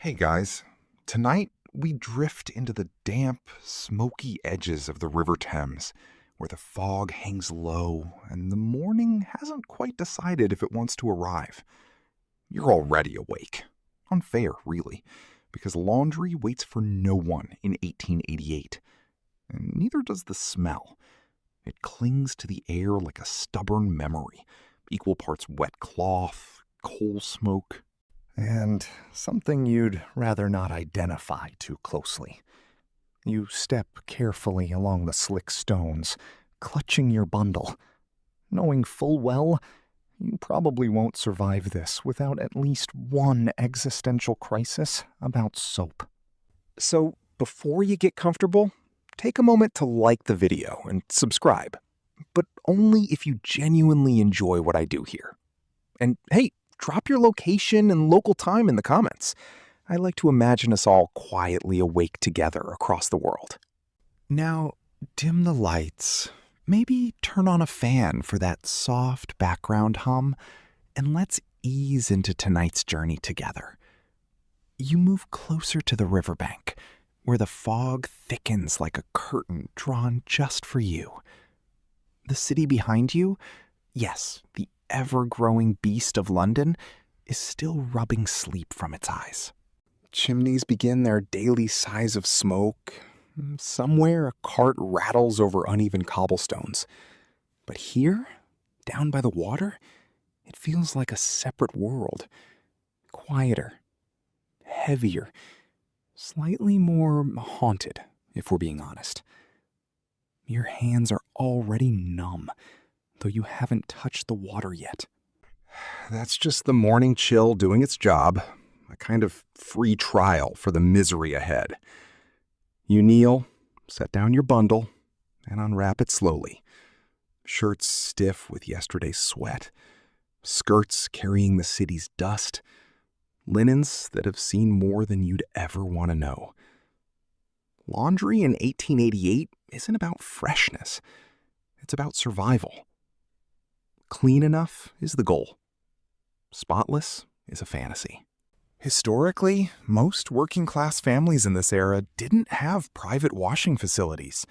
Hey guys, tonight we drift into the damp, smoky edges of the River Thames, where the fog hangs low and the morning hasn't quite decided if it wants to arrive. You're already awake. Unfair, really, because laundry waits for no one in 1888. And neither does the smell. It clings to the air like a stubborn memory, equal parts wet cloth, coal smoke, and something you'd rather not identify too closely. You step carefully along the slick stones, clutching your bundle, knowing full well you probably won't survive this without at least one existential crisis about soap. So, before you get comfortable, take a moment to like the video and subscribe, but only if you genuinely enjoy what I do here. And hey, drop your location and local time in the comments. I like to imagine us all quietly awake together across the world. Now, dim the lights. Maybe turn on a fan for that soft background hum, and let's ease into tonight's journey together. You move closer to the riverbank, where the fog thickens like a curtain drawn just for you. The city behind you, yes, the ever-growing beast of London, is still rubbing sleep from its eyes. Chimneys begin their daily sighs of smoke. Somewhere a cart rattles over uneven cobblestones. But here, down by the water, it feels like a separate world. Quieter, heavier, slightly more haunted, if we're being honest. Your hands are already numb, though you haven't touched the water yet. That's just the morning chill doing its job, a kind of free trial for the misery ahead. You kneel, set down your bundle, and unwrap it slowly. Shirts stiff with yesterday's sweat, skirts carrying the city's dust, linens that have seen more than you'd ever want to know. Laundry in 1888 isn't about freshness. It's about survival. Clean enough is the goal. Spotless is a fantasy. Historically, most working-class families in this era didn't have private washing facilities.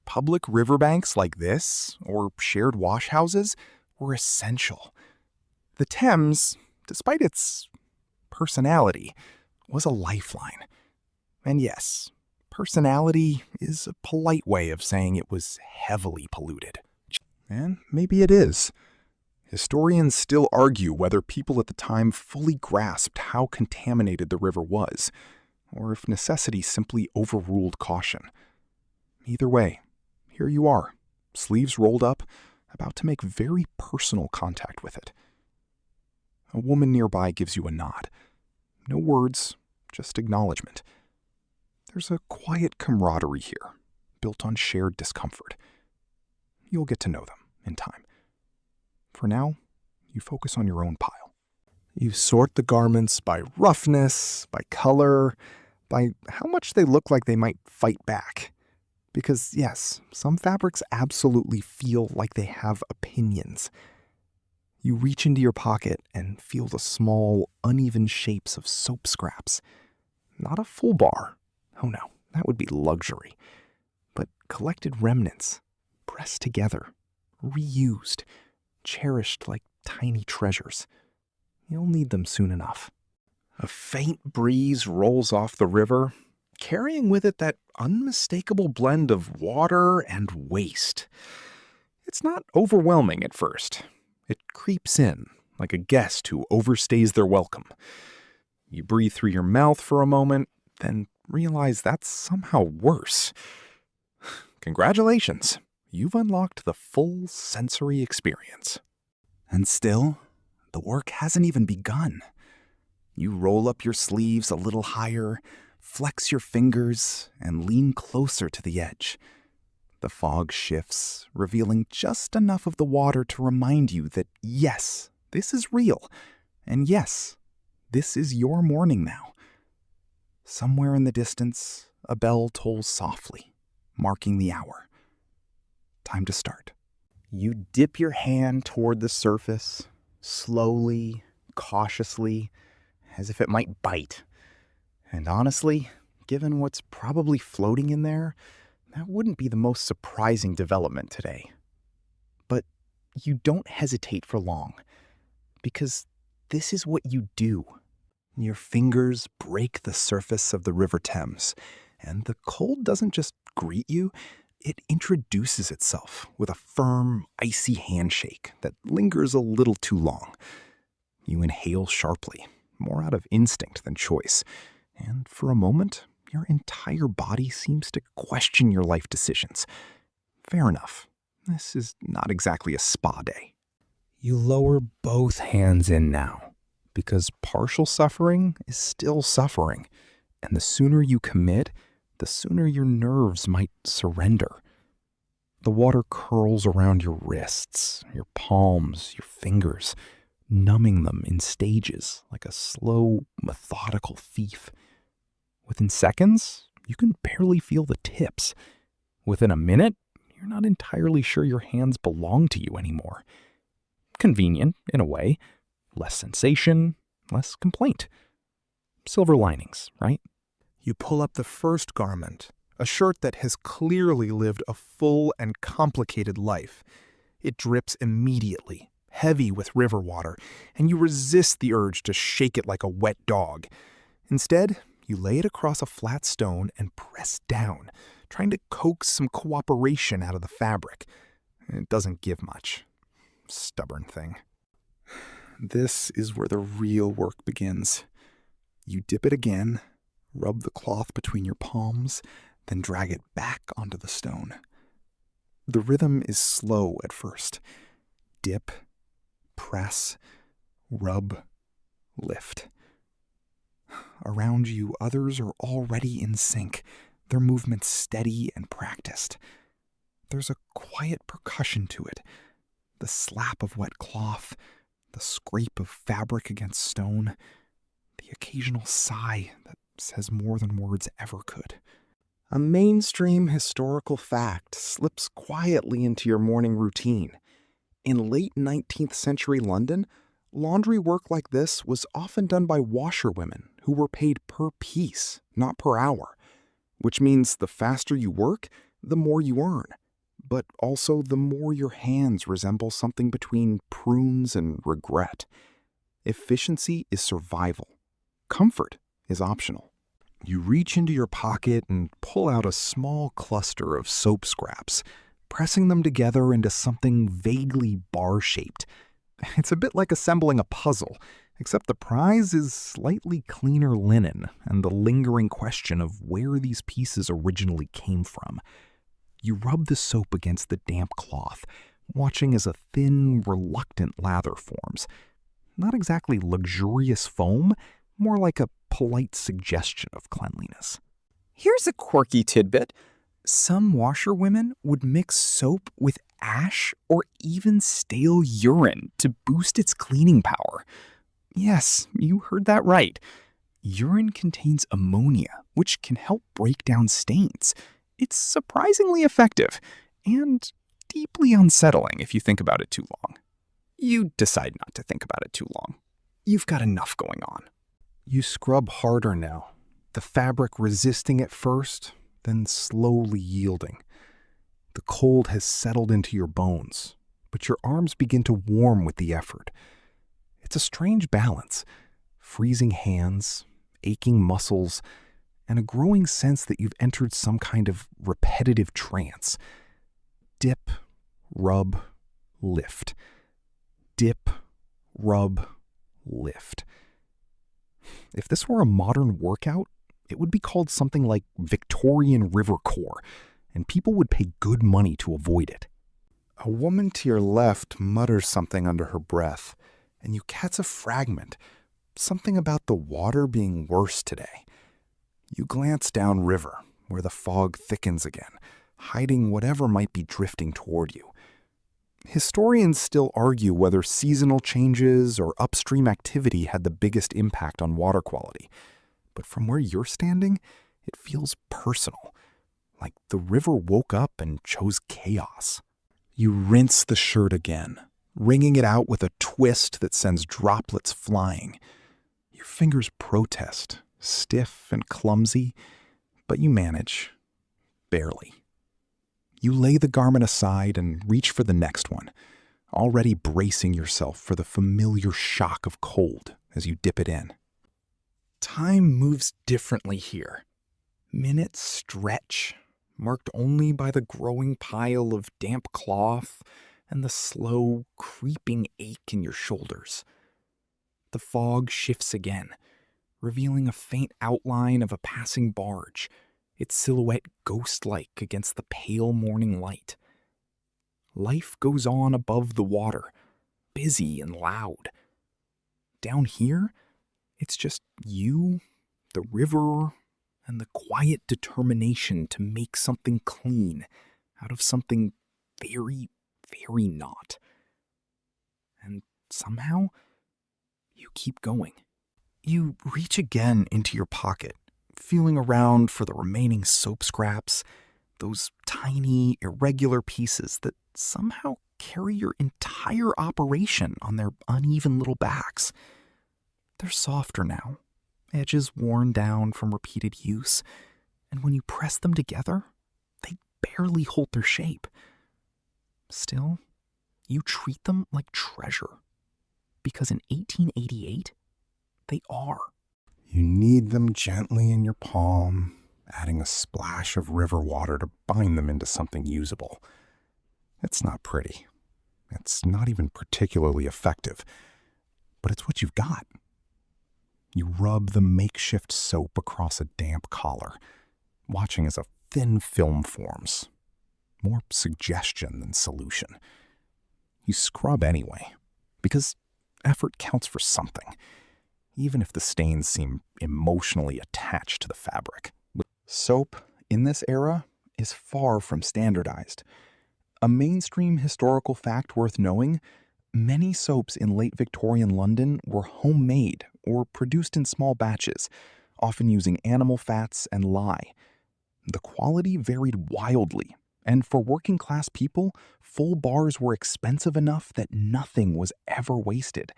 Public riverbanks like this, or shared wash houses, were essential. The Thames, despite its personality, was a lifeline. And yes, personality is a polite way of saying it was heavily polluted. And maybe it is. Historians still argue whether people at the time fully grasped how contaminated the river was, or if necessity simply overruled caution. Either way, here you are, sleeves rolled up, about to make very personal contact with it. A woman nearby gives you a nod. No words, just acknowledgement. There's a quiet camaraderie here, built on shared discomfort. You'll get to know them in time. For now, you focus on your own pile. You sort the garments by roughness, by color, by how much they look like they might fight back. Because yes, some fabrics absolutely feel like they have opinions. You reach into your pocket and feel the small, uneven shapes of soap scraps. Not a full bar. Oh no, that would be luxury. But collected remnants, pressed together, reused, cherished like tiny treasures. You'll need them soon enough. A faint breeze rolls off the river, carrying with it that unmistakable blend of water and waste. It's not overwhelming at first. It creeps in, like a guest who overstays their welcome. You breathe through your mouth for a moment, then realize that's somehow worse. Congratulations. You've unlocked the full sensory experience. And still, the work hasn't even begun. You roll up your sleeves a little higher, flex your fingers, and lean closer to the edge. The fog shifts, revealing just enough of the water to remind you that yes, this is real, and yes, this is your morning now. Somewhere in the distance, a bell tolls softly, marking the hour. Time to start. You dip your hand toward the surface, slowly, cautiously, as if it might bite. And honestly, given what's probably floating in there, that wouldn't be the most surprising development today. But you don't hesitate for long, because this is what you do. Your fingers break the surface of the River Thames, and the cold doesn't just greet you, it introduces itself with a firm, icy handshake that lingers a little too long. You inhale sharply, more out of instinct than choice, and for a moment, your entire body seems to question your life decisions. Fair enough. This is not exactly a spa day. You lower both hands in now, because partial suffering is still suffering, and the sooner you commit, the sooner your nerves might surrender. The water curls around your wrists, your palms, your fingers, numbing them in stages like a slow, methodical thief. Within seconds, you can barely feel the tips. Within a minute, you're not entirely sure your hands belong to you anymore. Convenient, in a way. Less sensation, less complaint. Silver linings, right? You pull up the first garment, a shirt that has clearly lived a full and complicated life. It drips immediately, heavy with river water, and you resist the urge to shake it like a wet dog. Instead, you lay it across a flat stone and press down, trying to coax some cooperation out of the fabric. It doesn't give much. Stubborn thing. This is where the real work begins. You dip it again, rub the cloth between your palms, then drag it back onto the stone. The rhythm is slow at first. Dip, press, rub, lift. Around you, others are already in sync, their movements steady and practiced. There's a quiet percussion to it. The slap of wet cloth, the scrape of fabric against stone, the occasional sigh that says more than words ever could. A mainstream historical fact slips quietly into your morning routine. In late 19th century London, laundry work like this was often done by washerwomen who were paid per piece, not per hour, which means the faster you work, the more you earn, but also the more your hands resemble something between prunes and regret. Efficiency is survival. Comfort is optional. You reach into your pocket and pull out a small cluster of soap scraps, pressing them together into something vaguely bar-shaped. It's a bit like assembling a puzzle, except the prize is slightly cleaner linen and the lingering question of where these pieces originally came from. You rub the soap against the damp cloth, watching as a thin, reluctant lather forms. Not exactly luxurious foam, more like a polite suggestion of cleanliness. Here's a quirky tidbit. Some washerwomen would mix soap with ash or even stale urine to boost its cleaning power. Yes, you heard that right. Urine contains ammonia, which can help break down stains. It's surprisingly effective and deeply unsettling if you think about it too long. You decide not to think about it too long. You've got enough going on. You scrub harder now, the fabric resisting at first, then slowly yielding. The cold has settled into your bones, but your arms begin to warm with the effort. It's a strange balance, freezing hands, aching muscles, and a growing sense that you've entered some kind of repetitive trance. Dip, rub, lift. Dip, rub, lift. If this were a modern workout, it would be called something like Victorian River Corps, and people would pay good money to avoid it. A woman to your left mutters something under her breath, and you catch a fragment, something about the water being worse today. You glance downriver, where the fog thickens again, hiding whatever might be drifting toward you. Historians still argue whether seasonal changes or upstream activity had the biggest impact on water quality. But from where you're standing, it feels personal, like the river woke up and chose chaos. You rinse the shirt again, wringing it out with a twist that sends droplets flying. Your fingers protest, stiff and clumsy, but you manage. Barely. You lay the garment aside and reach for the next one, already bracing yourself for the familiar shock of cold as you dip it in. Time moves differently here. Minutes stretch, marked only by the growing pile of damp cloth and the slow, creeping ache in your shoulders. The fog shifts again, revealing a faint outline of a passing barge, its silhouette ghost-like against the pale morning light. Life goes on above the water, busy and loud. Down here, it's just you, the river, and the quiet determination to make something clean out of something very, very not. And somehow, you keep going. You reach again into your pocket, feeling around for the remaining soap scraps, those tiny, irregular pieces that somehow carry your entire operation on their uneven little backs. They're softer now, edges worn down from repeated use, and when you press them together, they barely hold their shape. Still, you treat them like treasure, because in 1888, they are. You knead them gently in your palm, adding a splash of river water to bind them into something usable. It's not pretty. It's not even particularly effective, but it's what you've got. You rub the makeshift soap across a damp collar, watching as a thin film forms. More suggestion than solution. You scrub anyway, because effort counts for something, even if the stains seem emotionally attached to the fabric. Soap, in this era, is far from standardized. A mainstream historical fact worth knowing: many soaps in late Victorian London were homemade or produced in small batches, often using animal fats and lye. The quality varied wildly, and for working class people, full bars were expensive enough that nothing was ever wasted.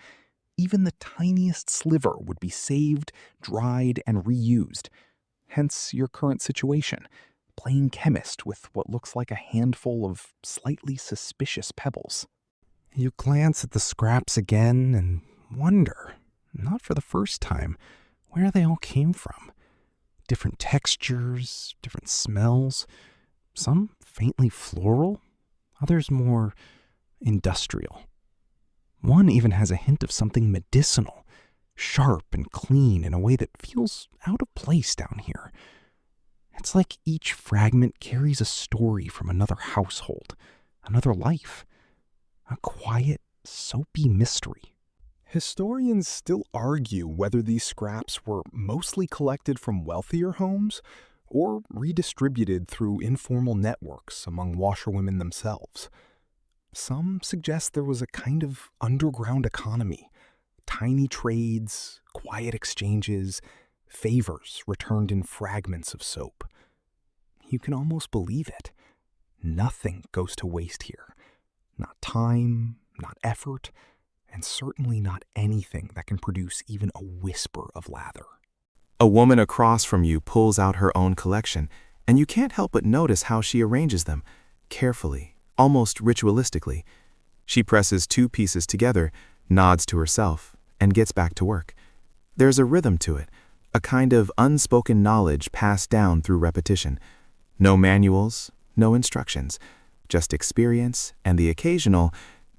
Even the tiniest sliver would be saved, dried, and reused. Hence your current situation, playing chemist with what looks like a handful of slightly suspicious pebbles. You glance at the scraps again and wonder, not for the first time, where they all came from. Different textures, different smells, some faintly floral, others more industrial. One even has a hint of something medicinal, sharp and clean in a way that feels out of place down here. It's like each fragment carries a story from another household, another life, a quiet, soapy mystery. Historians still argue whether these scraps were mostly collected from wealthier homes or redistributed through informal networks among washerwomen themselves. Some suggest there was a kind of underground economy, tiny trades, quiet exchanges, favors returned in fragments of soap. You can almost believe it. Nothing goes to waste here. Not time, not effort, and certainly not anything that can produce even a whisper of lather. A woman across from you pulls out her own collection, and you can't help but notice how she arranges them, carefully, almost ritualistically. She presses two pieces together, nods to herself, and gets back to work. There's a rhythm to it, a kind of unspoken knowledge passed down through repetition. No manuals, no instructions, just experience and the occasional,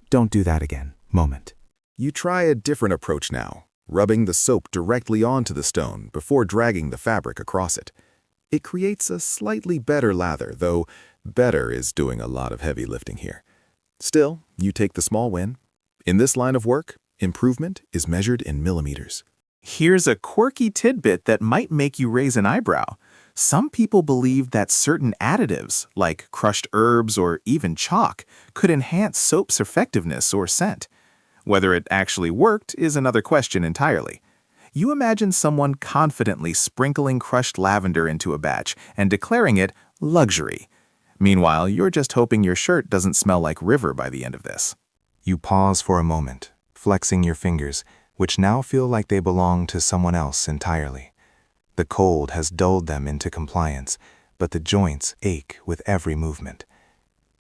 "don't do that again" moment. You try a different approach now, rubbing the soap directly onto the stone before dragging the fabric across it. It creates a slightly better lather, though better is doing a lot of heavy lifting here. Still, you take the small win. In this line of work, improvement is measured in millimeters. Here's a quirky tidbit that might make you raise an eyebrow. Some people believe that certain additives, like crushed herbs or even chalk, could enhance soap's effectiveness or scent. Whether it actually worked is another question entirely. You imagine someone confidently sprinkling crushed lavender into a batch and declaring it luxury. Meanwhile, you're just hoping your shirt doesn't smell like river by the end of this. You pause for a moment, flexing your fingers, which now feel like they belong to someone else entirely. The cold has dulled them into compliance, but the joints ache with every movement.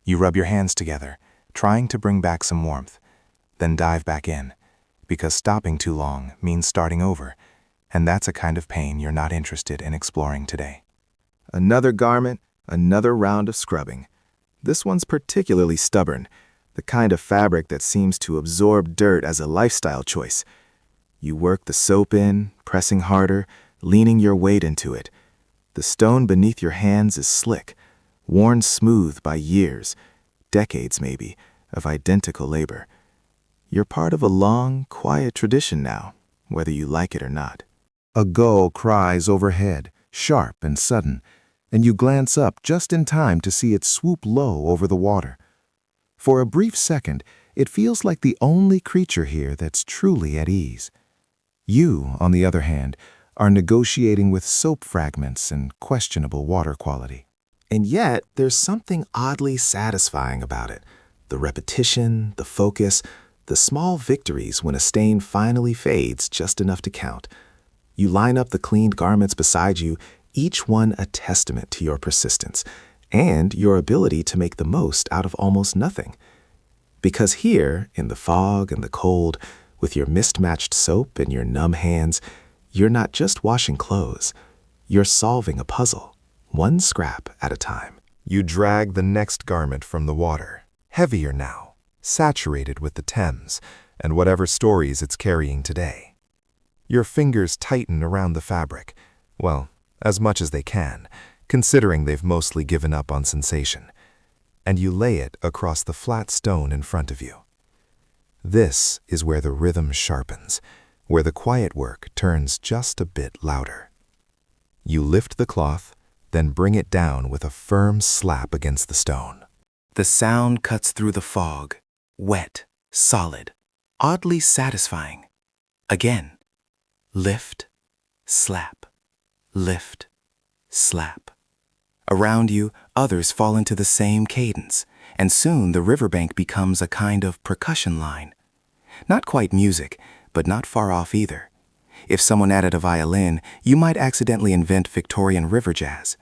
You rub your hands together, trying to bring back some warmth, then dive back in, because stopping too long means starting over, and that's a kind of pain you're not interested in exploring today. Another garment, another round of scrubbing. This one's particularly stubborn, the kind of fabric that seems to absorb dirt as a lifestyle choice. You work the soap in, pressing harder, leaning your weight into it. The stone beneath your hands is slick, worn smooth by years, decades maybe, of identical labor. You're part of a long, quiet tradition now, whether you like it or not. A gull cries overhead, sharp and sudden, and you glance up just in time to see it swoop low over the water. For a brief second, it feels like the only creature here that's truly at ease. You, on the other hand, are negotiating with soap fragments and questionable water quality. And yet, there's something oddly satisfying about it. The repetition, the focus, the small victories when a stain finally fades just enough to count. You line up the cleaned garments beside you, each one a testament to your persistence and your ability to make the most out of almost nothing. Because here, in the fog and the cold, with your mismatched soap and your numb hands, you're not just washing clothes, you're solving a puzzle, one scrap at a time. You drag the next garment from the water, heavier now, saturated with the Thames and whatever stories it's carrying today. Your fingers tighten around the fabric, well, as much as they can, considering they've mostly given up on sensation, and you lay it across the flat stone in front of you. This is where the rhythm sharpens, where the quiet work turns just a bit louder. You lift the cloth, then bring it down with a firm slap against the stone. The sound cuts through the fog, wet, solid, oddly satisfying. Again, lift, slap, lift, slap. Around you, others fall into the same cadence, and soon the riverbank becomes a kind of percussion line. Not quite music, but not far off either. If someone added a violin, you might accidentally invent Victorian river jazz.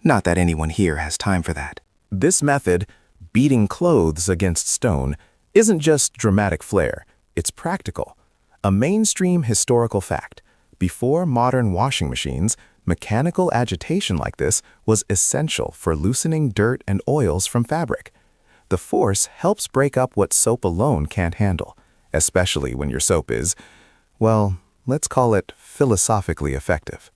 Not that anyone here has time for that. This method, beating clothes against stone, isn't just dramatic flair, it's practical. A mainstream historical fact. Before modern washing machines, mechanical agitation like this was essential for loosening dirt and oils from fabric. The force helps break up what soap alone can't handle, especially when your soap is, well, let's call it philosophically effective.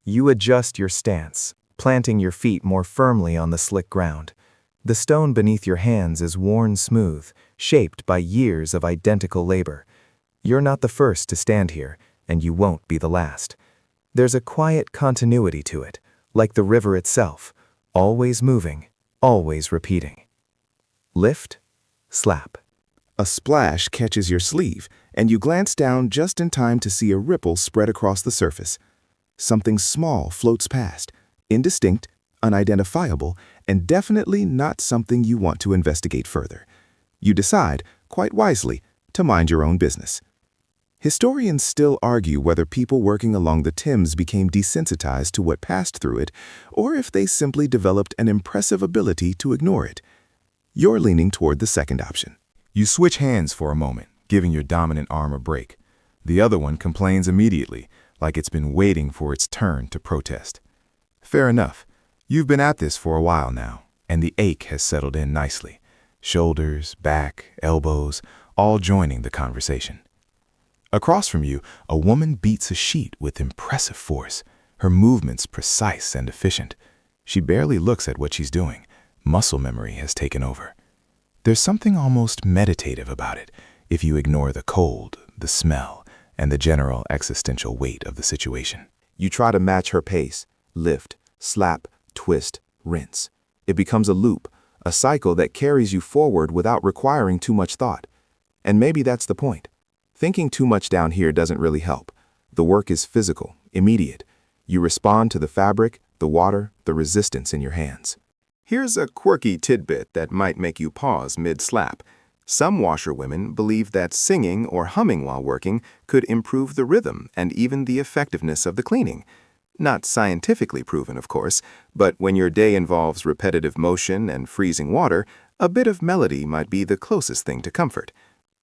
You adjust your stance, planting your feet more firmly on the slick ground. The stone beneath your hands is worn smooth, shaped by years of identical labor. You're not the first to stand here, and you won't be the last. There's a quiet continuity to it, like the river itself, always moving, always repeating. Lift, slap. A splash catches your sleeve, and you glance down just in time to see a ripple spread across the surface. Something small floats past, indistinct, unidentifiable, and definitely not something you want to investigate further. You decide, quite wisely, to mind your own business. Historians still argue whether people working along the Thames became desensitized to what passed through it, or if they simply developed an impressive ability to ignore it. You're leaning toward the second option. You switch hands for a moment, giving your dominant arm a break. The other one complains immediately, like it's been waiting for its turn to protest. Fair enough. You've been at this for a while now, and the ache has settled in nicely. Shoulders, back, elbows, all joining the conversation. Across from you, a woman beats a sheet with impressive force, her movements precise and efficient. She barely looks at what she's doing. Muscle memory has taken over. There's something almost meditative about it, if you ignore the cold, the smell, and the general existential weight of the situation. You try to match her pace, lift, slap, twist, rinse. It becomes a loop, a cycle that carries you forward without requiring too much thought. And maybe that's the point. Thinking too much down here doesn't really help. The work is physical, immediate. You respond to the fabric, the water, the resistance in your hands. Here's a quirky tidbit that might make you pause mid-slap. Some washerwomen believe that singing or humming while working could improve the rhythm and even the effectiveness of the cleaning. Not scientifically proven, of course, but when your day involves repetitive motion and freezing water, a bit of melody might be the closest thing to comfort.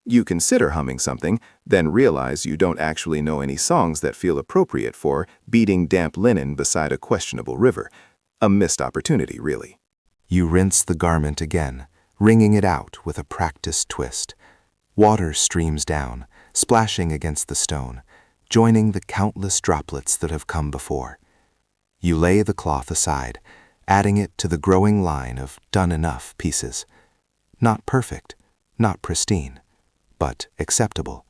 You consider humming something, then realize you don't actually know any songs that feel appropriate for beating damp linen beside a questionable river. A missed opportunity, really. You rinse the garment again, wringing it out with a practiced twist. Water streams down, splashing against the stone, joining the countless droplets that have come before. You lay the cloth aside, adding it to the growing line of done-enough pieces. Not perfect, not pristine, but acceptable.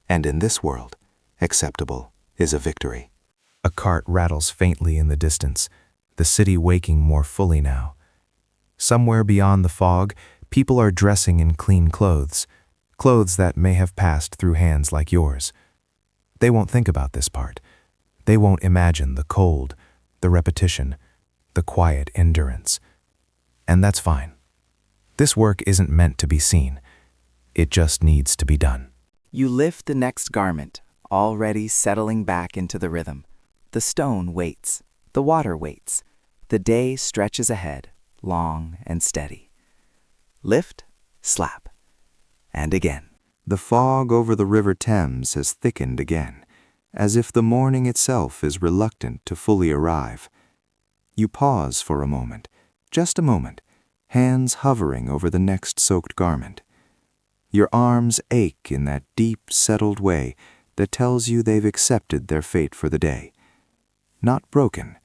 And in this world, acceptable is a victory. A cart rattles faintly in the distance, the city waking more fully now. Somewhere beyond the fog, people are dressing in clean clothes, clothes that may have passed through hands like yours. They won't think about this part. They won't imagine the cold, the repetition, the quiet endurance. And that's fine. This work isn't meant to be seen. It just needs to be done. You lift the next garment, already settling back into the rhythm. The stone waits. The water waits. The day stretches ahead, long and steady. Lift, slap, and again. The fog over the River Thames has thickened again, as if the morning itself is reluctant to fully arrive. You pause for a moment, just a moment, hands hovering over the next soaked garment. Your arms ache in that deep, settled way that tells you they've accepted their fate for the day. Not broken,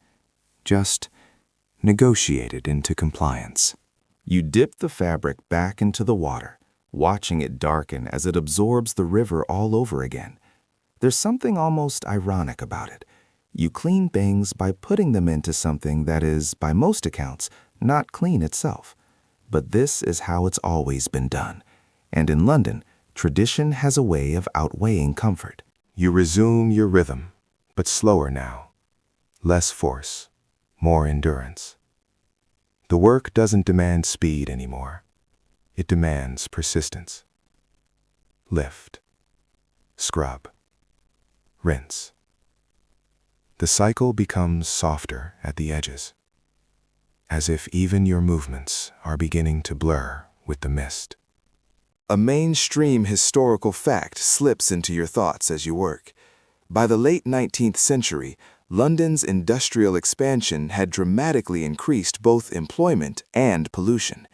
just negotiated into compliance. You dip the fabric back into the water, watching it darken as it absorbs the river all over again. There's something almost ironic about it. You clean things by putting them into something that is, by most accounts, not clean itself. But this is how it's always been done. And in London, tradition has a way of outweighing comfort. You resume your rhythm, but slower now. Less force, more endurance. The work doesn't demand speed anymore. It demands persistence. Lift. Scrub. Rinse. The cycle becomes softer at the edges, as if even your movements are beginning to blur with the mist. A mainstream historical fact slips into your thoughts as you work. By the late 19th century, London's industrial expansion had dramatically increased both employment and pollution.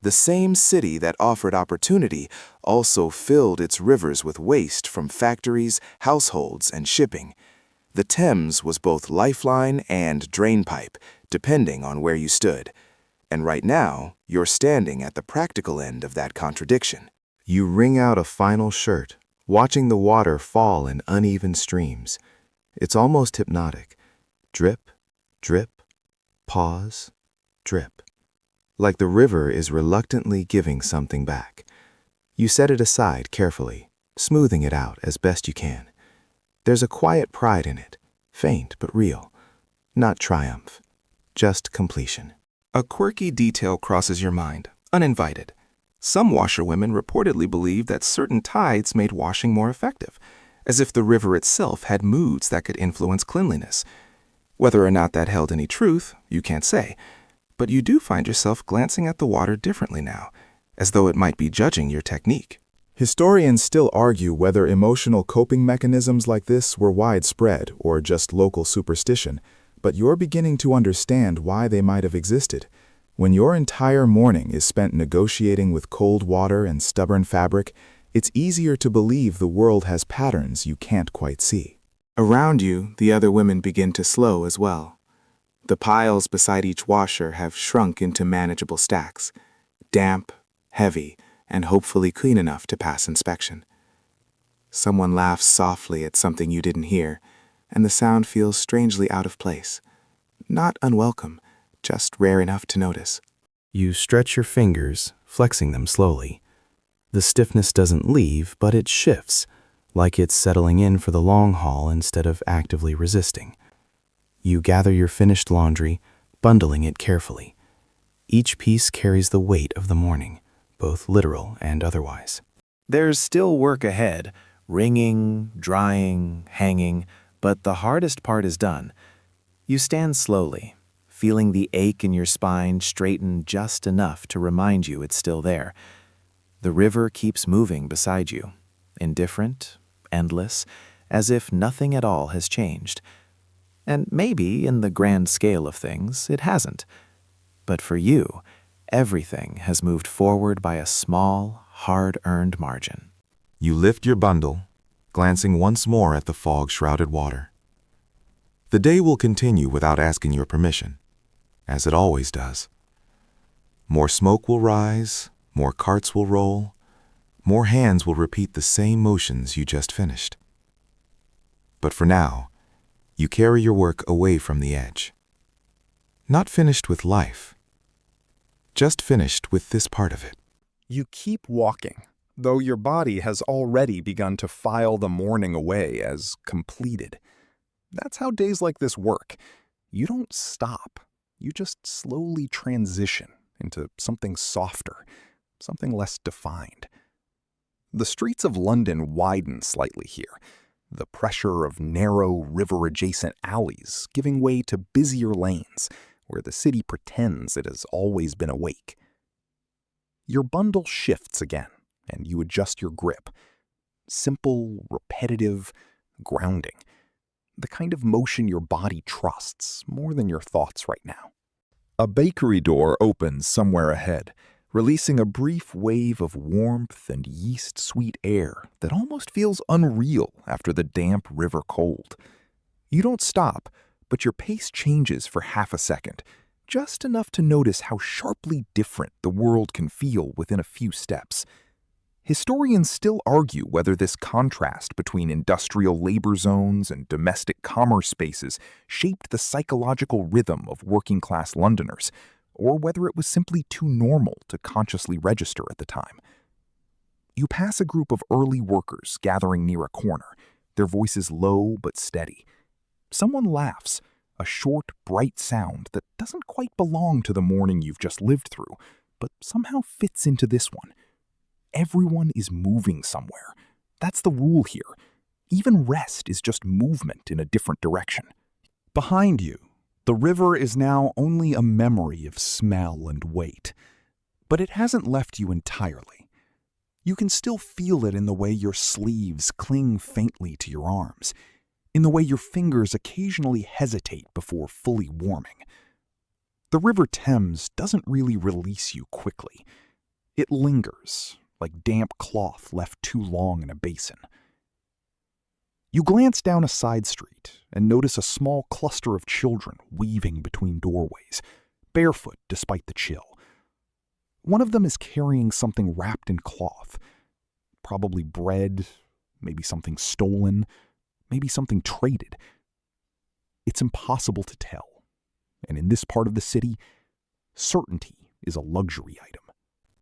The same city that offered opportunity also filled its rivers with waste from factories, households, and shipping. The Thames was both lifeline and drainpipe, depending on where you stood. And right now, you're standing at the practical end of that contradiction. You wring out a final shirt, watching the water fall in uneven streams. It's almost hypnotic. Drip, drip, pause, drip. Like the river is reluctantly giving something back. You set it aside carefully, smoothing it out as best you can. There's a quiet pride in it, faint but real. Not triumph, just completion. A quirky detail crosses your mind, uninvited. Some washerwomen reportedly believed that certain tides made washing more effective, as if the river itself had moods that could influence cleanliness. Whether or not that held any truth, you can't say, but you do find yourself glancing at the water differently now, as though it might be judging your technique. Historians still argue whether emotional coping mechanisms like this were widespread or just local superstition, but you're beginning to understand why they might have existed. When your entire morning is spent negotiating with cold water and stubborn fabric, it's easier to believe the world has patterns you can't quite see. Around you, the other women begin to slow as well. The piles beside each washer have shrunk into manageable stacks, damp, heavy, and hopefully clean enough to pass inspection. Someone laughs softly at something you didn't hear, and the sound feels strangely out of place. Not unwelcome, just rare enough to notice. You stretch your fingers, flexing them slowly. The stiffness doesn't leave, but it shifts, like it's settling in for the long haul instead of actively resisting. You gather your finished laundry, bundling it carefully. Each piece carries the weight of the morning, both literal and otherwise. There's still work ahead, wringing, drying, hanging, but the hardest part is done. You stand slowly, feeling the ache in your spine straighten just enough to remind you it's still there. The river keeps moving beside you, indifferent, endless, as if nothing at all has changed. And maybe, in the grand scale of things, it hasn't. But for you, everything has moved forward by a small, hard-earned margin. You lift your bundle, glancing once more at the fog-shrouded water. The day will continue without asking your permission, as it always does. More smoke will rise, more carts will roll, more hands will repeat the same motions you just finished. But for now, you carry your work away from the edge. Not finished with life, just finished with this part of it. You keep walking, though your body has already begun to file the morning away as completed. That's how days like this work. You don't stop. You just slowly transition into something softer, something less defined. The streets of London widen slightly here, the pressure of narrow river-adjacent alleys giving way to busier lanes where the city pretends it has always been awake. Your bundle shifts again, and you adjust your grip. Simple, repetitive, grounding. The kind of motion your body trusts more than your thoughts right now. A bakery door opens somewhere ahead, releasing a brief wave of warmth and yeast-sweet air that almost feels unreal after the damp river cold. You don't stop, but your pace changes for half a second, just enough to notice how sharply different the world can feel within a few steps. Historians still argue whether this contrast between industrial labor zones and domestic commerce spaces shaped the psychological rhythm of working-class Londoners, or whether it was simply too normal to consciously register at the time. You pass a group of early workers gathering near a corner, their voices low but steady. Someone laughs, a short, bright sound that doesn't quite belong to the morning you've just lived through, but somehow fits into this one. Everyone is moving somewhere. That's the rule here. Even rest is just movement in a different direction. Behind you, the river is now only a memory of smell and weight. But it hasn't left you entirely. You can still feel it in the way your sleeves cling faintly to your arms, in the way your fingers occasionally hesitate before fully warming. The River Thames doesn't really release you quickly. It lingers, like damp cloth left too long in a basin. You glance down a side street and notice a small cluster of children weaving between doorways, barefoot despite the chill. One of them is carrying something wrapped in cloth, probably bread, maybe something stolen, maybe something traded. It's impossible to tell, and in this part of the city, certainty is a luxury item.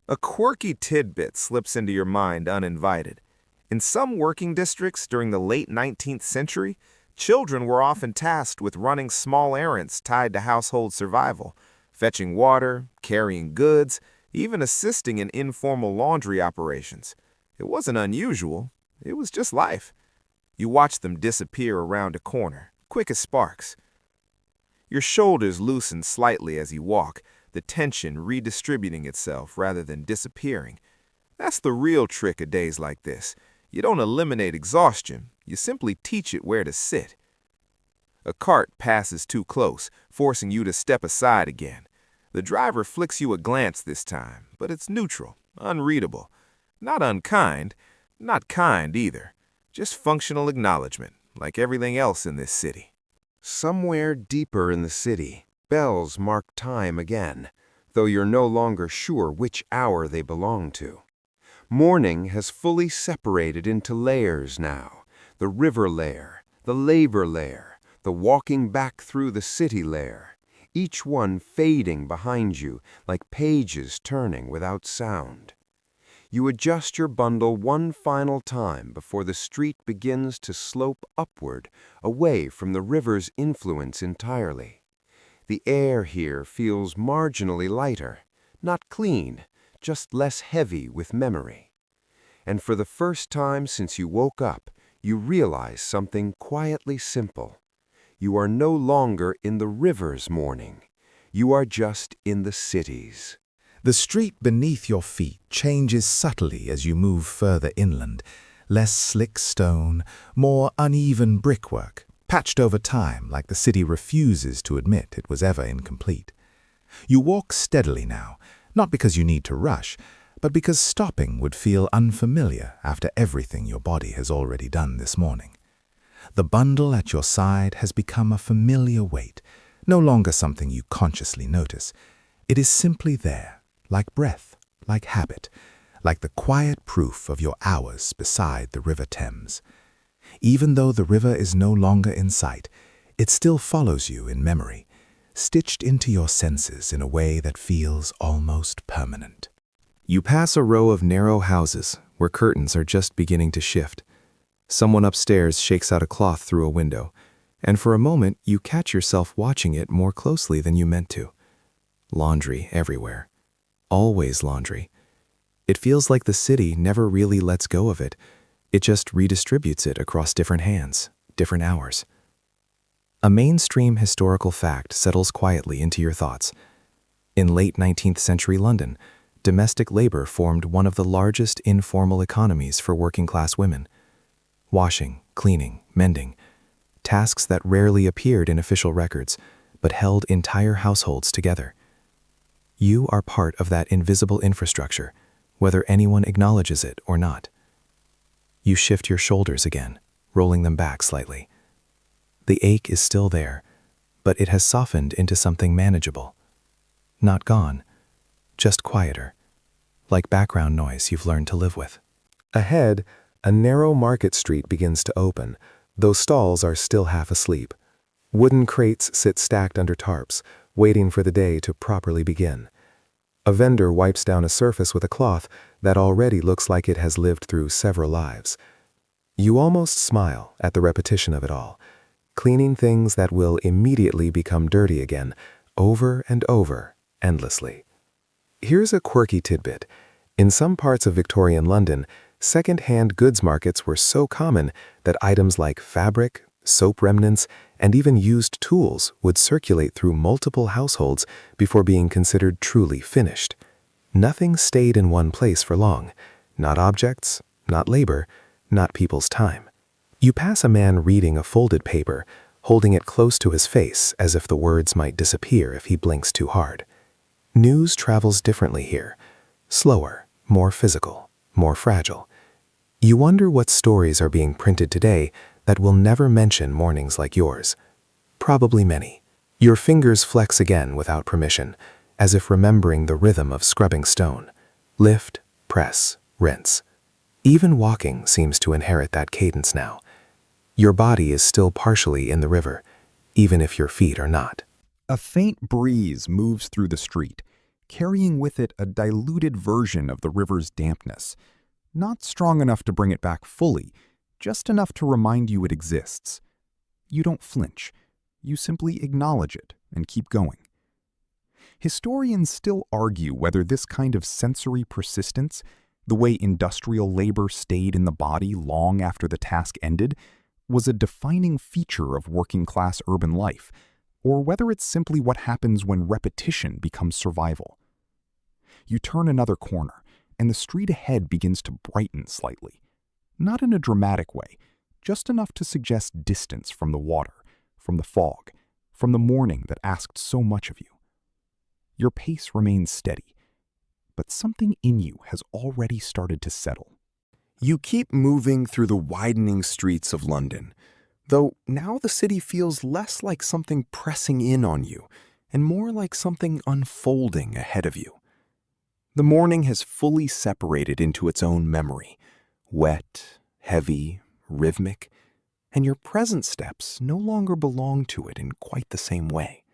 A quirky tidbit slips into your mind uninvited. In some working districts during the late 19th century, children were often tasked with running small errands tied to household survival, fetching water, carrying goods, even assisting in informal laundry operations. It wasn't unusual. It was just life. You watched them disappear around a corner, quick as sparks. Your shoulders loosen slightly as you walk, the tension redistributing itself rather than disappearing. That's the real trick of days like this. You don't eliminate exhaustion, you simply teach it where to sit. A cart passes too close, forcing you to step aside again. The driver flicks you a glance this time, but it's neutral, unreadable. Not unkind, not kind either. Just functional acknowledgement, like everything else in this city. Somewhere deeper in the city, bells mark time again, though you're no longer sure which hour they belong to. Morning has fully separated into layers now, the river layer, the labor layer, the walking back through the city layer, each one fading behind you like pages turning without sound. You adjust your bundle one final time before the street begins to slope upward, away from the river's influence entirely. The air here feels marginally lighter, not clean, just less heavy with memory. And for the first time since you woke up, you realize something quietly simple. You are no longer in the river's mourning. You are just in the city's. The street beneath your feet changes subtly as you move further inland. Less slick stone, more uneven brickwork, patched over time like the city refuses to admit it was ever incomplete. You walk steadily now, not because you need to rush, but because stopping would feel unfamiliar after everything your body has already done this morning. The bundle at your side has become a familiar weight, no longer something you consciously notice. It is simply there, like breath, like habit, like the quiet proof of your hours beside the River Thames. Even though the river is no longer in sight, it still follows you in memory, stitched into your senses in a way that feels almost permanent. You pass a row of narrow houses where curtains are just beginning to shift. Someone upstairs shakes out a cloth through a window, and for a moment you catch yourself watching it more closely than you meant to. Laundry everywhere. Always laundry. It feels like the city never really lets go of it. It just redistributes it across different hands, different hours. A mainstream historical fact settles quietly into your thoughts. In late 19th century London, domestic labor formed one of the largest informal economies for working-class women. Washing, cleaning, mending, tasks that rarely appeared in official records, but held entire households together. You are part of that invisible infrastructure, whether anyone acknowledges it or not. You shift your shoulders again, rolling them back slightly. The ache is still there, but it has softened into something manageable. Not gone, just quieter, like background noise you've learned to live with. Ahead, a narrow market street begins to open, though stalls are still half asleep. Wooden crates sit stacked under tarps, waiting for the day to properly begin. A vendor wipes down a surface with a cloth that already looks like it has lived through several lives. You almost smile at the repetition of it all, cleaning things that will immediately become dirty again, over and over, endlessly. Here's a quirky tidbit. In some parts of Victorian London, second-hand goods markets were so common that items like fabric, soap remnants, and even used tools would circulate through multiple households before being considered truly finished. Nothing stayed in one place for long. Not objects, not labor, not people's time. You pass a man reading a folded paper, holding it close to his face as if the words might disappear if he blinks too hard. News travels differently here. Slower, more physical, more fragile. You wonder what stories are being printed today that will never mention mornings like yours. Probably many. Your fingers flex again without permission, as if remembering the rhythm of scrubbing stone. Lift, press, rinse. Even walking seems to inherit that cadence now. Your body is still partially in the river, even if your feet are not. A faint breeze moves through the street, carrying with it a diluted version of the river's dampness. Not strong enough to bring it back fully, just enough to remind you it exists. You don't flinch. You simply acknowledge it and keep going. Historians still argue whether this kind of sensory persistence, the way industrial labor stayed in the body long after the task ended, was a defining feature of working-class urban life, or whether it's simply what happens when repetition becomes survival. You turn another corner, and the street ahead begins to brighten slightly. Not in a dramatic way, just enough to suggest distance from the water, from the fog, from the morning that asked so much of you. Your pace remains steady, but something in you has already started to settle. You keep moving through the widening streets of London, though now the city feels less like something pressing in on you and more like something unfolding ahead of you. The morning has fully separated into its own memory, wet, heavy, rhythmic, and your present steps no longer belong to it in quite the same way.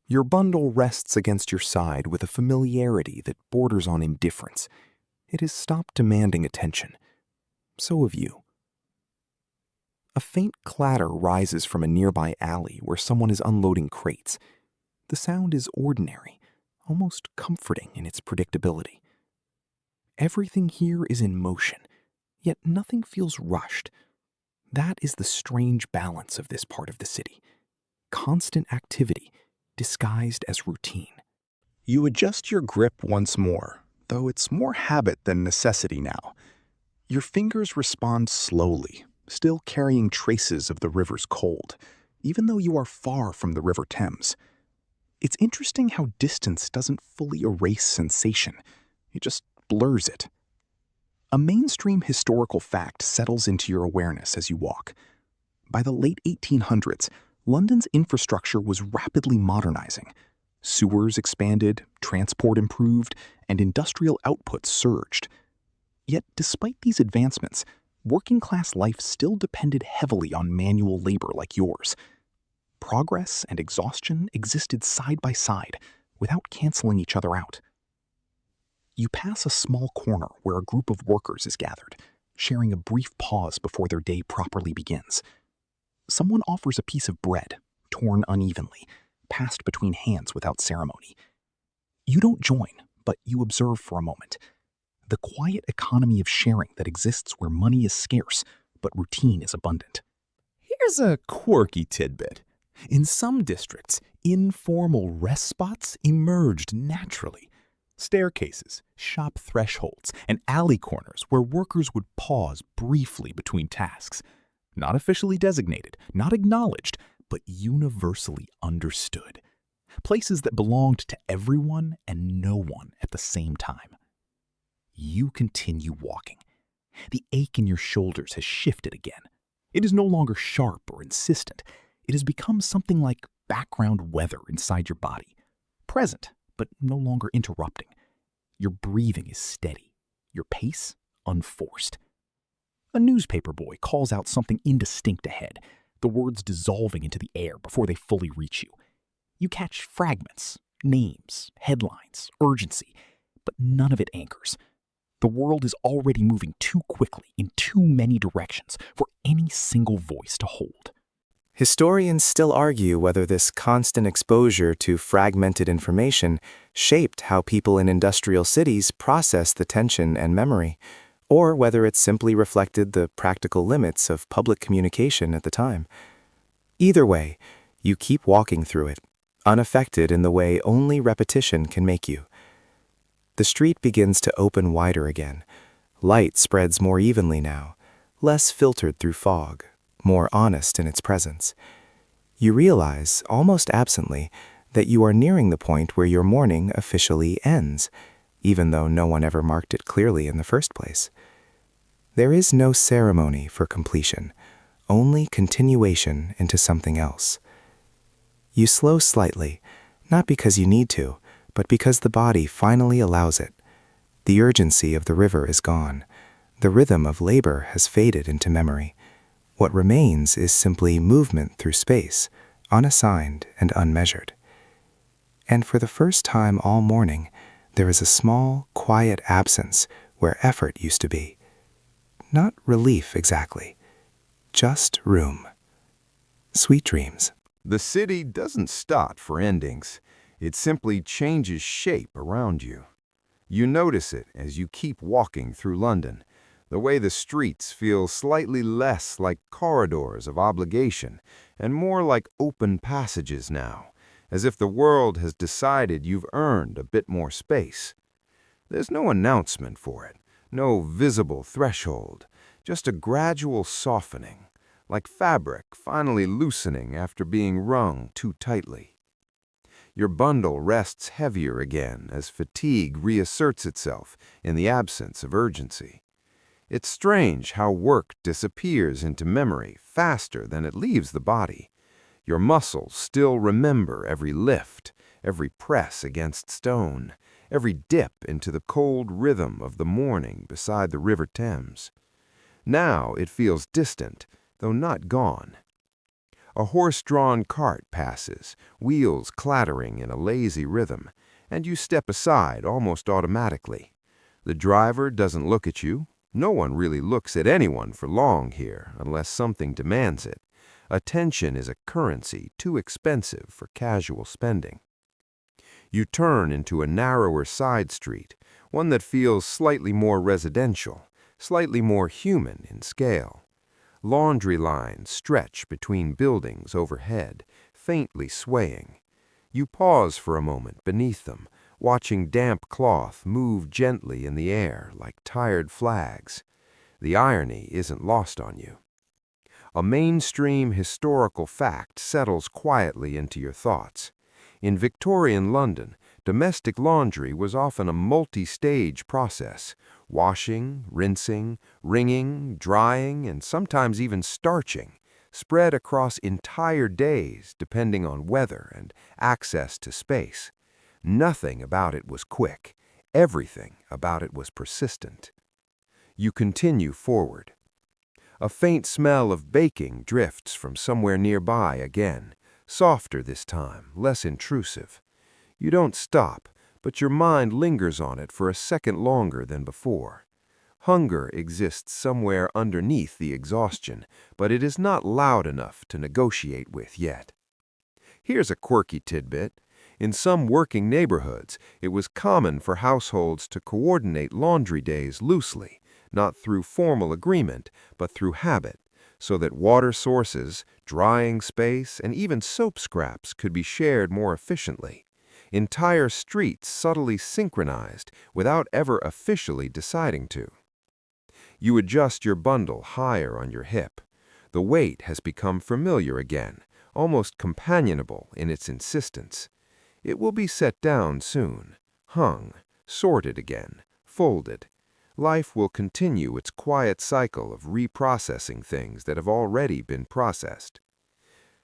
Your bundle rests against your side with a familiarity that borders on indifference. It has stopped demanding attention. So have you. A faint clatter rises from a nearby alley where someone is unloading crates. The sound is ordinary, almost comforting in its predictability. Everything here is in motion, yet nothing feels rushed. That is the strange balance of this part of the city. Constant activity disguised as routine. You adjust your grip once more, though it's more habit than necessity now. Your fingers respond slowly, still carrying traces of the river's cold, even though you are far from the River Thames. It's interesting how distance doesn't fully erase sensation, it just blurs it. A mainstream historical fact settles into your awareness as you walk. By the late 1800s, London's infrastructure was rapidly modernizing. Sewers expanded, transport improved, and industrial output surged. Yet, despite these advancements, working-class life still depended heavily on manual labor like yours. Progress and exhaustion existed side by side, without canceling each other out. You pass a small corner where a group of workers is gathered, sharing a brief pause before their day properly begins. Someone offers a piece of bread, torn unevenly, passed between hands without ceremony. You don't join, but you observe for a moment. The quiet economy of sharing that exists where money is scarce, but routine is abundant. Here's a quirky tidbit. In some districts, informal rest spots emerged naturally. Staircases, shop thresholds, and alley corners where workers would pause briefly between tasks. Not officially designated, not acknowledged, but universally understood. Places that belonged to everyone and no one at the same time. You continue walking. The ache in your shoulders has shifted again. It is no longer sharp or insistent. It has become something like background weather inside your body. Present, but no longer interrupting. Your breathing is steady. Your pace, unforced. A newspaper boy calls out something indistinct ahead, the words dissolving into the air before they fully reach you. You catch fragments, names, headlines, urgency, but none of it anchors. The world is already moving too quickly in too many directions for any single voice to hold. Historians still argue whether this constant exposure to fragmented information shaped how people in industrial cities process the tension and memory, or whether it simply reflected the practical limits of public communication at the time. Either way, you keep walking through it, unaffected in the way only repetition can make you. The street begins to open wider again. Light spreads more evenly now, less filtered through fog, more honest in its presence. You realize, almost absently, that you are nearing the point where your morning officially ends, even though no one ever marked it clearly in the first place. There is no ceremony for completion, only continuation into something else. You slow slightly, not because you need to, but because the body finally allows it. The urgency of the river is gone. The rhythm of labor has faded into memory. What remains is simply movement through space, unassigned and unmeasured. And for the first time all morning, there is a small, quiet absence where effort used to be. Not relief exactly, just room. Sweet dreams. The city doesn't stop for endings. It simply changes shape around you. You notice it as you keep walking through London, the way the streets feel slightly less like corridors of obligation and more like open passages now, as if the world has decided you've earned a bit more space. There's no announcement for it, no visible threshold, just a gradual softening, like fabric finally loosening after being wrung too tightly. Your bundle rests heavier again as fatigue reasserts itself in the absence of urgency. It's strange how work disappears into memory faster than it leaves the body. Your muscles still remember every lift, every press against stone, every dip into the cold rhythm of the morning beside the River Thames. Now it feels distant, though not gone. A horse-drawn cart passes, wheels clattering in a lazy rhythm, and you step aside almost automatically. The driver doesn't look at you. No one really looks at anyone for long here, unless something demands it. Attention is a currency too expensive for casual spending. You turn into a narrower side street, one that feels slightly more residential, slightly more human in scale. Laundry lines stretch between buildings overhead, faintly swaying. You pause for a moment beneath them, watching damp cloth move gently in the air like tired flags. The irony isn't lost on you. A mainstream historical fact settles quietly into your thoughts. In Victorian London, domestic laundry was often a multi-stage process: washing, rinsing, wringing, drying, and sometimes even starching, spread across entire days depending on weather and access to space. Nothing about it was quick. Everything about it was persistent. You continue forward. A faint smell of baking drifts from somewhere nearby again, softer this time, less intrusive. You don't stop, but your mind lingers on it for a second longer than before. Hunger exists somewhere underneath the exhaustion, but it is not loud enough to negotiate with yet. Here's a quirky tidbit. In some working neighborhoods, it was common for households to coordinate laundry days loosely, not through formal agreement, but through habit, so that water sources, drying space, and even soap scraps could be shared more efficiently. Entire streets subtly synchronized without ever officially deciding to. You adjust your bundle higher on your hip. The weight has become familiar again, almost companionable in its insistence. It will be set down soon, hung, sorted again, folded. Life will continue its quiet cycle of reprocessing things that have already been processed.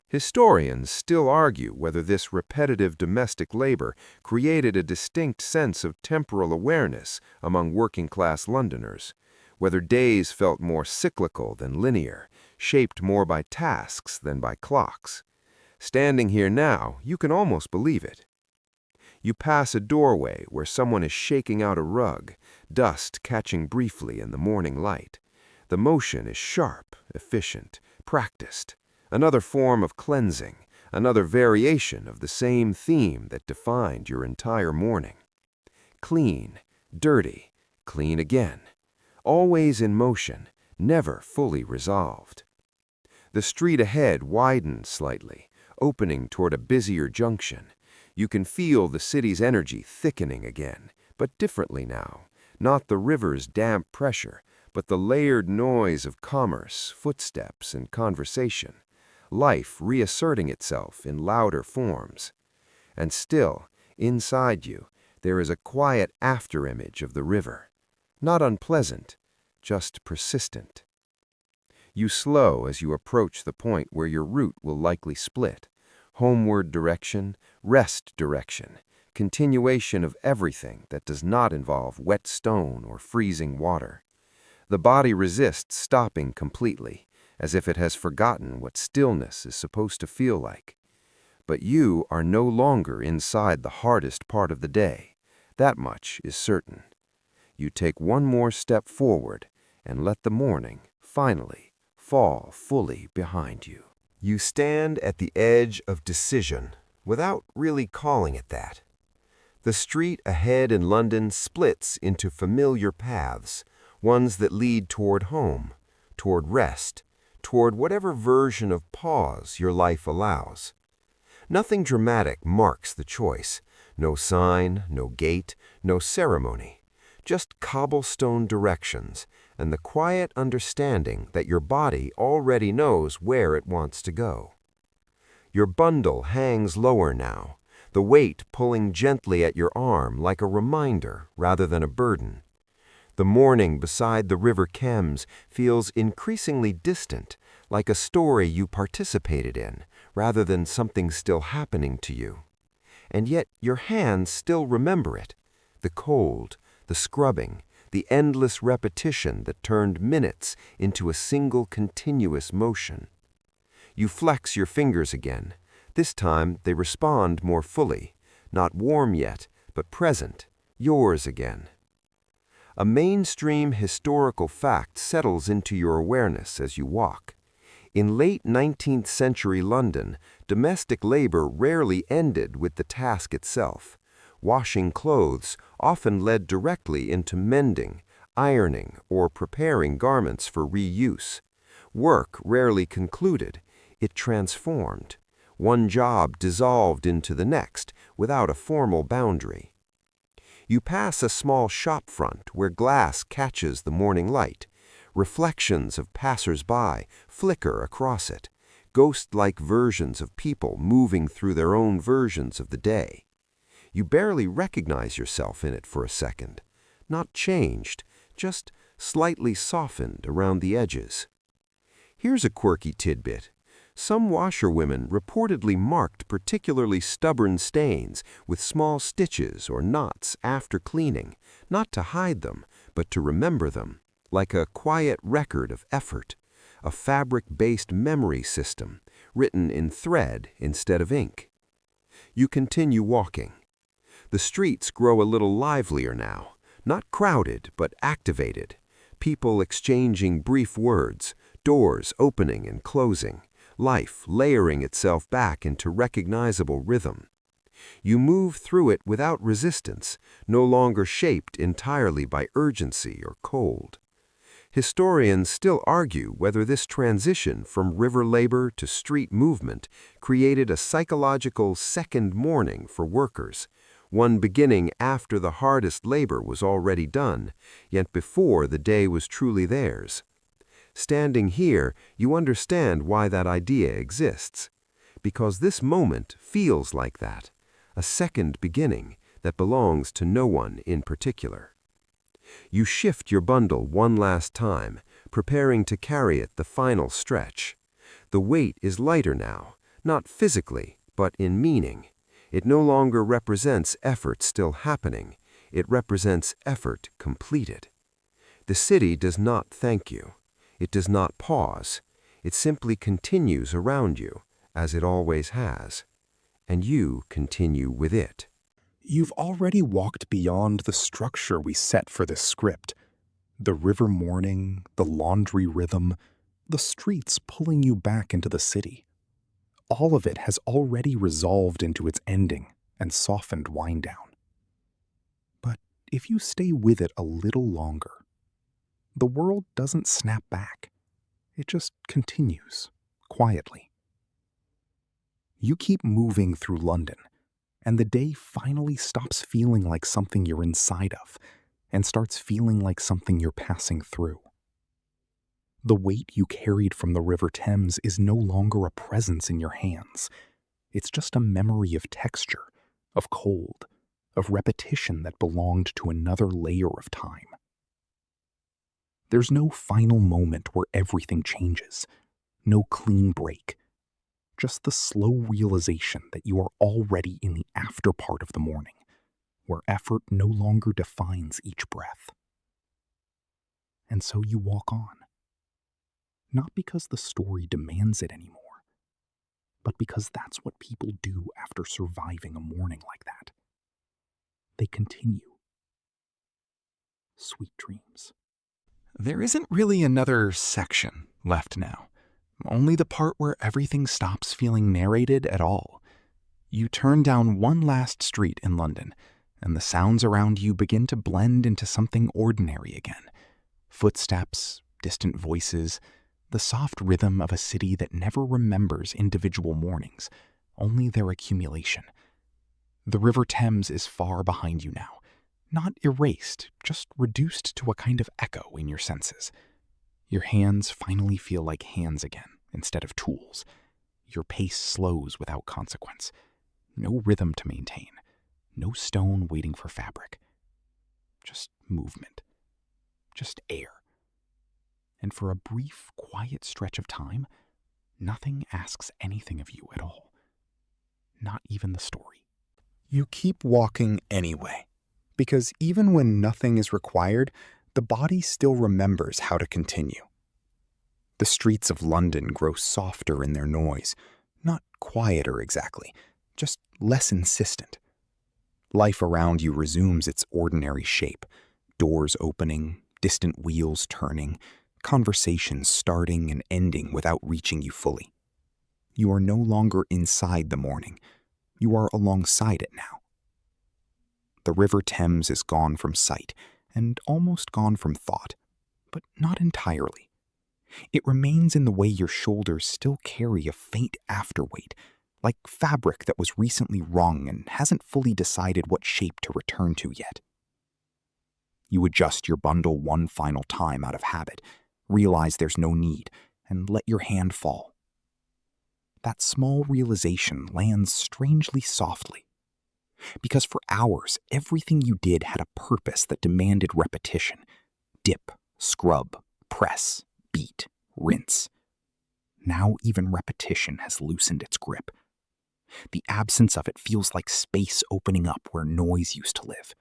Historians still argue whether this repetitive domestic labor created a distinct sense of temporal awareness among working-class Londoners, whether days felt more cyclical than linear, shaped more by tasks than by clocks. Standing here now, you can almost believe it. You pass a doorway where someone is shaking out a rug, dust catching briefly in the morning light. The motion is sharp, efficient, practiced. Another form of cleansing, another variation of the same theme that defined your entire morning. Clean, dirty, clean again. Always in motion, never fully resolved. The street ahead widens slightly, opening toward a busier junction. You can feel the city's energy thickening again, but differently now. Not the river's damp pressure, but the layered noise of commerce, footsteps, and conversation. Life reasserting itself in louder forms. And still, inside you, there is a quiet afterimage of the river. Not unpleasant, just persistent. You slow as you approach the point where your route will likely split. Homeward direction, rest direction, continuation of everything that does not involve wet stone or freezing water. The body resists stopping completely, as if it has forgotten what stillness is supposed to feel like. But you are no longer inside the hardest part of the day. That much is certain. You take one more step forward and let the morning, finally, fall fully behind you. You stand at the edge of decision, without really calling it that. The street ahead in London splits into familiar paths, ones that lead toward home, toward rest, toward whatever version of pause your life allows. Nothing dramatic marks the choice. No sign, no gate, no ceremony. Just cobblestone directions and the quiet understanding that your body already knows where it wants to go. Your bundle hangs lower now, the weight pulling gently at your arm like a reminder rather than a burden. The morning beside the River Thames feels increasingly distant, like a story you participated in, rather than something still happening to you. And yet your hands still remember it, the cold, the scrubbing, the endless repetition that turned minutes into a single continuous motion. You flex your fingers again. This time they respond more fully, not warm yet, but present, yours again. A mainstream historical fact settles into your awareness as you walk. In late 19th century London, domestic labor rarely ended with the task itself. Washing clothes often led directly into mending, ironing, or preparing garments for reuse. Work rarely concluded, it transformed. One job dissolved into the next without a formal boundary. You pass a small shop front where glass catches the morning light. Reflections of passers-by flicker across it, ghost-like versions of people moving through their own versions of the day. You barely recognize yourself in it for a second. Not changed, just slightly softened around the edges. Here's a quirky tidbit. Some washerwomen reportedly marked particularly stubborn stains with small stitches or knots after cleaning, not to hide them, but to remember them, like a quiet record of effort, a fabric-based memory system, written in thread instead of ink. You continue walking. The streets grow a little livelier now, not crowded but activated, people exchanging brief words, doors opening and closing, life layering itself back into recognizable rhythm. You move through it without resistance, no longer shaped entirely by urgency or cold. Historians still argue whether this transition from river labor to street movement created a psychological second morning for workers, one beginning after the hardest labor was already done, yet before the day was truly theirs. Standing here, you understand why that idea exists. Because this moment feels like that, a second beginning that belongs to no one in particular. You shift your bundle one last time, preparing to carry it the final stretch. The weight is lighter now, not physically, but in meaning. It no longer represents effort still happening. It represents effort completed. The city does not thank you. It does not pause. It simply continues around you, as it always has. And you continue with it. You've already walked beyond the structure we set for this script. The river morning, the laundry rhythm, the streets pulling you back into the city. All of it has already resolved into its ending and softened wind down. But if you stay with it a little longer, the world doesn't snap back. It just continues, quietly. You keep moving through London, and the day finally stops feeling like something you're inside of and starts feeling like something you're passing through. The weight you carried from the River Thames is no longer a presence in your hands. It's just a memory of texture, of cold, of repetition that belonged to another layer of time. There's no final moment where everything changes, no clean break, just the slow realization that you are already in the after part of the morning, where effort no longer defines each breath. And so you walk on. Not because the story demands it anymore, but because that's what people do after surviving a morning like that. They continue. Sweet dreams. There isn't really another section left now. Only the part where everything stops feeling narrated at all. You turn down one last street in London, and the sounds around you begin to blend into something ordinary again. Footsteps, distant voices, the soft rhythm of a city that never remembers individual mornings, only their accumulation. The River Thames is far behind you now. Not erased, just reduced to a kind of echo in your senses. Your hands finally feel like hands again, instead of tools. Your pace slows without consequence. No rhythm to maintain. No stone waiting for fabric. Just movement. Just air. And for a brief, quiet stretch of time, nothing asks anything of you at all. Not even the story. You keep walking anyway, because even when nothing is required, the body still remembers how to continue. The streets of London grow softer in their noise, not quieter exactly, just less insistent. Life around you resumes its ordinary shape, doors opening, distant wheels turning, conversations starting and ending without reaching you fully. You are no longer inside the morning. You are alongside it now. The River Thames is gone from sight and almost gone from thought, but not entirely. It remains in the way your shoulders still carry a faint afterweight, like fabric that was recently wrung and hasn't fully decided what shape to return to yet. You adjust your bundle one final time out of habit, realize there's no need, and let your hand fall. That small realization lands strangely softly, because for hours, everything you did had a purpose that demanded repetition. Dip, scrub, press, beat, rinse. Now even repetition has loosened its grip. The absence of it feels like space opening up where noise used to live.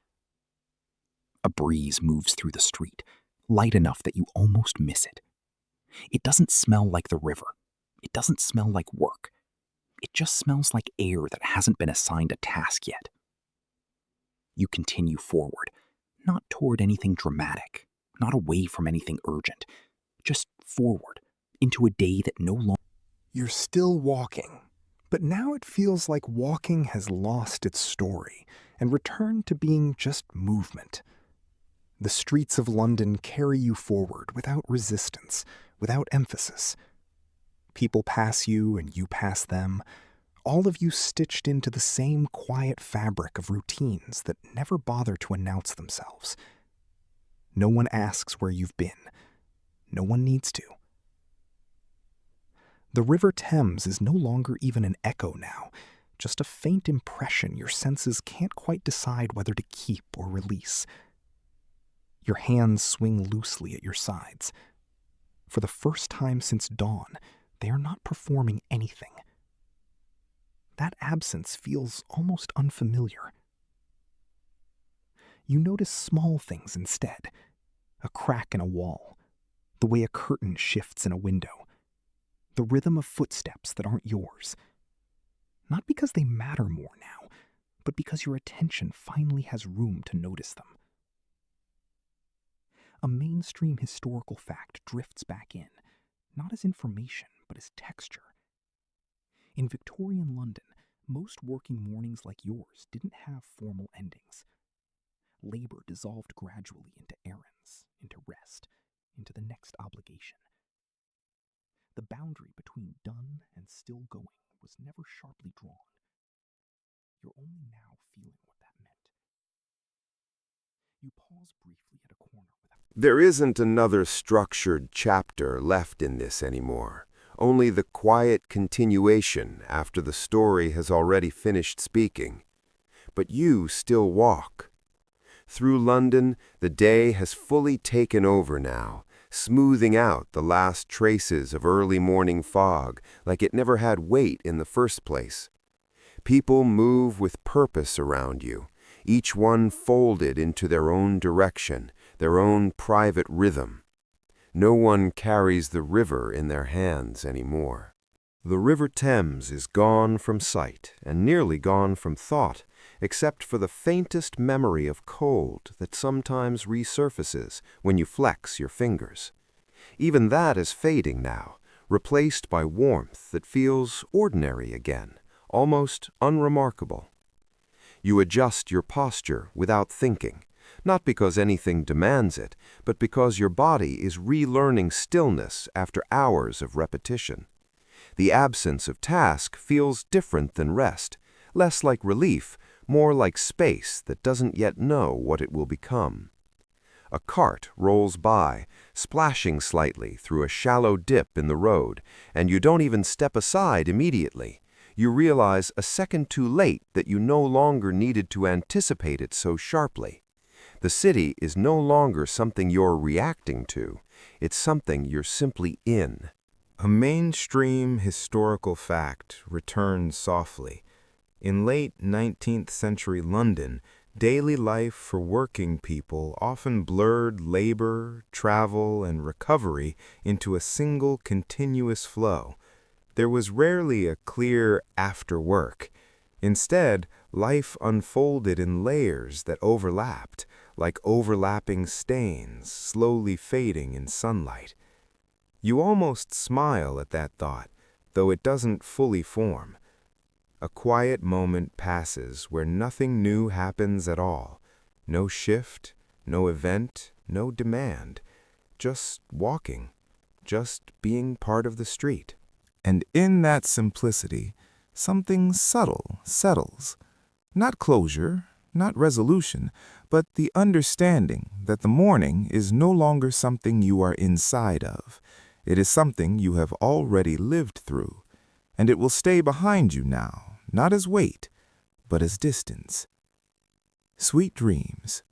A breeze moves through the street, light enough that you almost miss it. It doesn't smell like the river. It doesn't smell like work. It just smells like air that hasn't been assigned a task yet. You continue forward, not toward anything dramatic, not away from anything urgent, just forward, into a day that no longer... You're still walking, but now it feels like walking has lost its story and returned to being just movement. The streets of London carry you forward without resistance, without emphasis. People pass you and you pass them, all of you stitched into the same quiet fabric of routines that never bother to announce themselves. No one asks where you've been. No one needs to. The River Thames is no longer even an echo now, just a faint impression your senses can't quite decide whether to keep or release. Your hands swing loosely at your sides. For the first time since dawn, they are not performing anything. That absence feels almost unfamiliar. You notice small things instead. A crack in a wall, the way a curtain shifts in a window, the rhythm of footsteps that aren't yours. Not because they matter more now, but because your attention finally has room to notice them. A mainstream historical fact drifts back in, not as information, but as texture. In Victorian London, most working mornings like yours didn't have formal endings. Labor dissolved gradually into errands, into rest, into the next obligation. The boundary between done and still going was never sharply drawn. You're only now feeling what that meant. You pause briefly at a corner without... There isn't another structured chapter left in this anymore, only the quiet continuation after the story has already finished speaking. But you still walk. Through London, the day has fully taken over now, smoothing out the last traces of early morning fog like it never had weight in the first place. People move with purpose around you, each one folded into their own direction, their own private rhythm. No one carries the river in their hands anymore. The River Thames is gone from sight and nearly gone from thought, except for the faintest memory of cold that sometimes resurfaces when you flex your fingers. Even that is fading now, replaced by warmth that feels ordinary again, almost unremarkable. You adjust your posture without thinking, not because anything demands it, but because your body is relearning stillness after hours of repetition. The absence of task feels different than rest, less like relief, more like space that doesn't yet know what it will become. A cart rolls by, splashing slightly through a shallow dip in the road, and you don't even step aside immediately. You realize a second too late that you no longer needed to anticipate it so sharply. The city is no longer something you're reacting to. It's something you're simply in. A mainstream historical fact returns softly. In late 19th century London, daily life for working people often blurred labor, travel, and recovery into a single continuous flow. There was rarely a clear after work. Instead, life unfolded in layers that overlapped, like overlapping stains slowly fading in sunlight. You almost smile at that thought, though it doesn't fully form. A quiet moment passes where nothing new happens at all. No shift, no event, no demand. Just walking. just being part of the street. And in that simplicity, something subtle settles. Not closure, not resolution, but the understanding that the morning is no longer something you are inside of. It is something you have already lived through, and it will stay behind you now, not as weight, but as distance. Sweet dreams.